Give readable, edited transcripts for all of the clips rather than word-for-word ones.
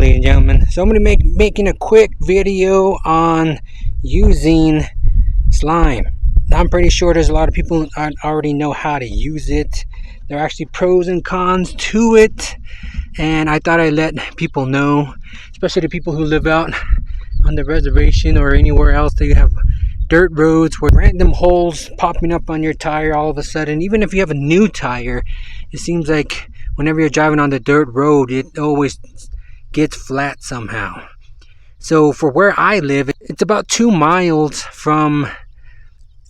ladies and gentlemen. So I'm going to making a quick video on using slime. I'm pretty sure there's a lot of people that already know how to use it. There are actually pros and cons to it, and I thought I'd let people know, especially the people who live out on the reservation or anywhere else that you have dirt roads with random holes popping up on your tire all of a sudden. Even if you have a new tire, it seems like whenever you're driving on the dirt road, it always gets flat somehow. So for where I live, it's about 2 miles from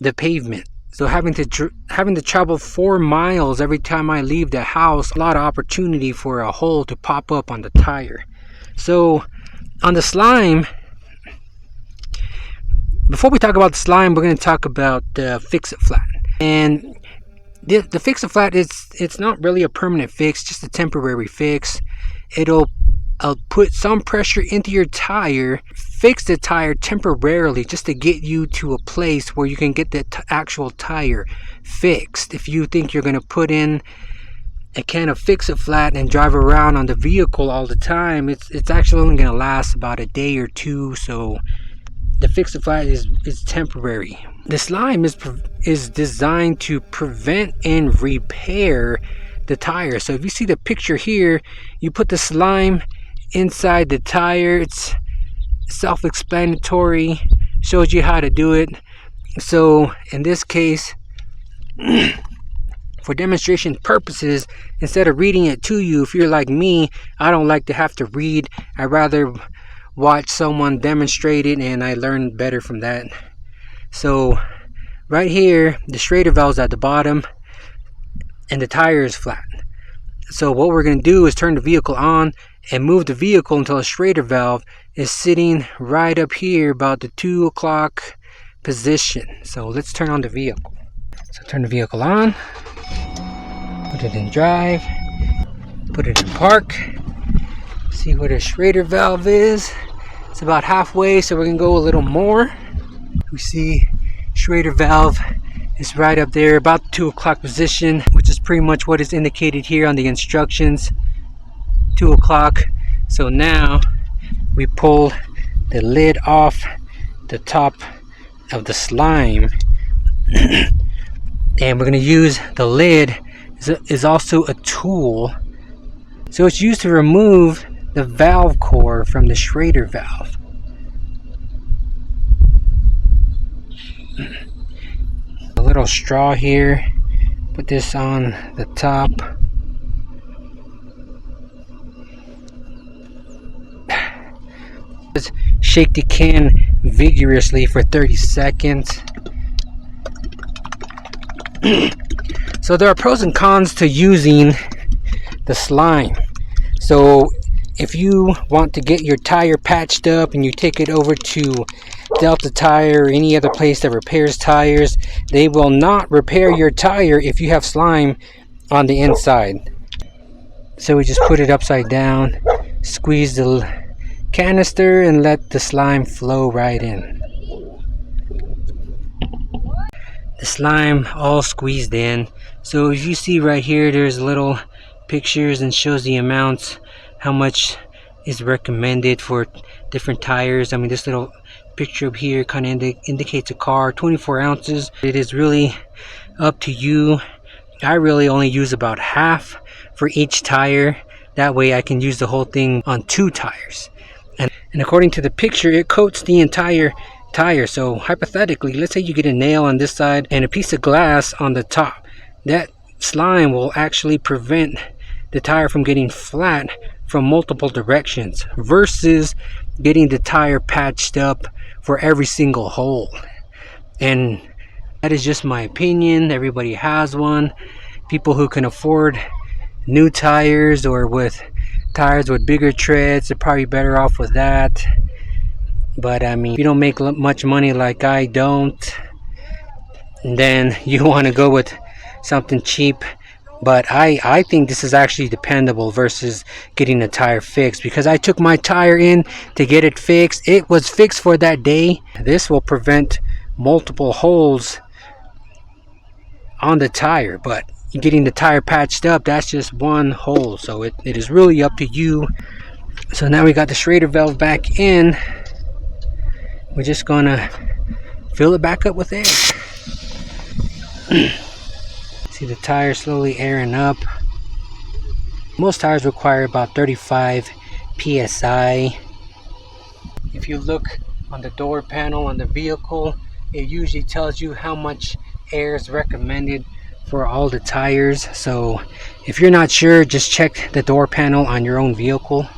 the pavement. So having to travel 4 miles every time I leave the house, a lot of opportunity for a hole to pop up on the tire. So on the slime, before we talk about the slime, we're going to talk about Fix-It-Flat. And the Fix-It-Flat, it's not really a permanent fix, just a temporary fix. It'll put some pressure into your tire, fix the tire temporarily, just to get you to a place where you can get the actual tire fixed. If you think you're going to put in a can of Fix-It-Flat and drive around on the vehicle all the time, it's actually only going to last about a day or two. So the Fix-It-Flat is temporary. The slime is designed to prevent and repair the tire. So if you see the picture here, you put the slime inside the tire. It's self-explanatory, shows you how to do it. So in this case, for demonstration purposes, instead of reading it to you, if you're like me, I don't like to have to read. I'd rather watch someone demonstrate it, and I learn better from that. So right here, the Schrader valve's at the bottom and the tire is flat. So what we're going to do is turn the vehicle on and move the vehicle until the Schrader valve is sitting right up here, about the 2 o'clock position. So let's turn on the vehicle. So turn the vehicle on, put it in drive, put it in park, see where the Schrader valve is. It's about halfway, so we're gonna go a little more. We see Schrader valve is right up there, about the 2 o'clock position, which is pretty much what is indicated here on the instructions, 2 o'clock. So now we pull the lid off the top of the slime, and we're gonna use the lid is also a tool. So it's used to remove the valve core from the Schrader valve. A little straw here, put this on the top. Just shake the can vigorously for 30 seconds. So there are pros and cons to using the slime. So if you want to get your tire patched up and you take it over to Delta Tire or any other place that repairs tires, they will not repair your tire if you have slime on the inside. So we just put it upside down, squeeze the canister, and let the slime flow right in. The slime all squeezed in. So if you see right here, there's little pictures and shows the amounts, how much is recommended for different tires. I mean, this little picture up here kind of indicates a car, 24 ounces. It is really up to you. I really only use about half for each tire. That way I can use the whole thing on 2 tires. And according to the picture, it coats the entire tire. So hypothetically, let's say you get a nail on this side and a piece of glass on the top. That slime will actually prevent the tire from getting flat from multiple directions versus getting the tire patched up for every single hole. And that is just my opinion. Everybody has one. People who can afford new tires or with tires with bigger treads are probably better off with that. But I mean, if you don't make much money like I don't, then you want to go with something cheap. But I think this is actually dependable versus getting a tire fixed, because I took my tire in to get it fixed. It was fixed for that day. This will prevent multiple holes on the tire, but getting the tire patched up, that's just one hole. So it is really up to you So now we got the Schrader valve back in. We're just gonna fill it back up with air. See the tire slowly airing up. Most tires require about 35 psi. If you look on the door panel on the vehicle, it usually tells you how much air is recommended for all the tires. So if you're not sure, just check the door panel on your own vehicle.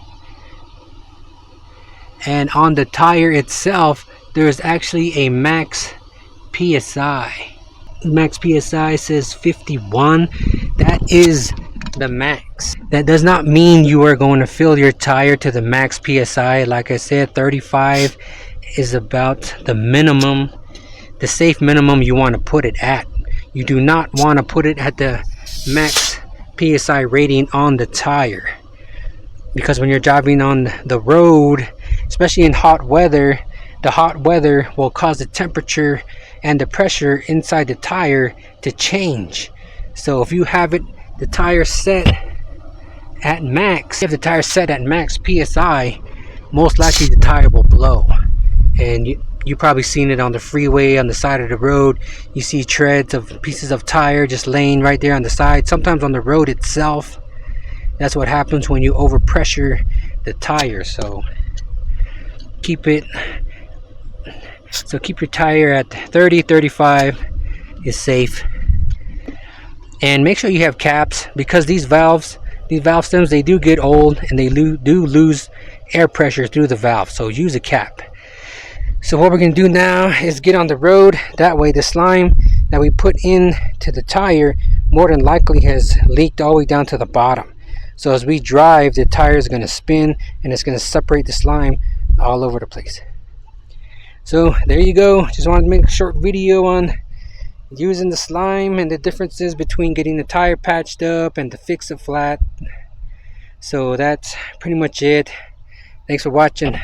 And on the tire itself, there's actually a max psi. Max psi says 51. That is the max. That does not mean you are going to fill your tire to the max psi. Like I said, 35 is about the minimum, the safe minimum you want to put it at. You do not want to put it at the max psi rating on the tire, because when you're driving on the road, especially in hot weather, the hot weather will cause the temperature and the pressure inside the tire to change. So if you have the tire set at max, if the tire set at max psi, most likely the tire will blow. And you probably seen it on the freeway, on the side of the road. You see treads of pieces of tire just laying right there on the side, sometimes on the road itself. That's what happens when you overpressure the tire. So keep your tire at 30, 35 is safe. And make sure you have caps, because these valve stems, they do get old and they do lose air pressure through the valve. So use a cap. So what we're going to do now is get on the road. That way the slime that we put into the tire more than likely has leaked all the way down to the bottom. So as we drive, the tire is going to spin and it's going to separate the slime all over the place. So there you go. Just wanted to make a short video on using the slime and the differences between getting the tire patched up and to fix it flat. So that's pretty much it. Thanks for watching.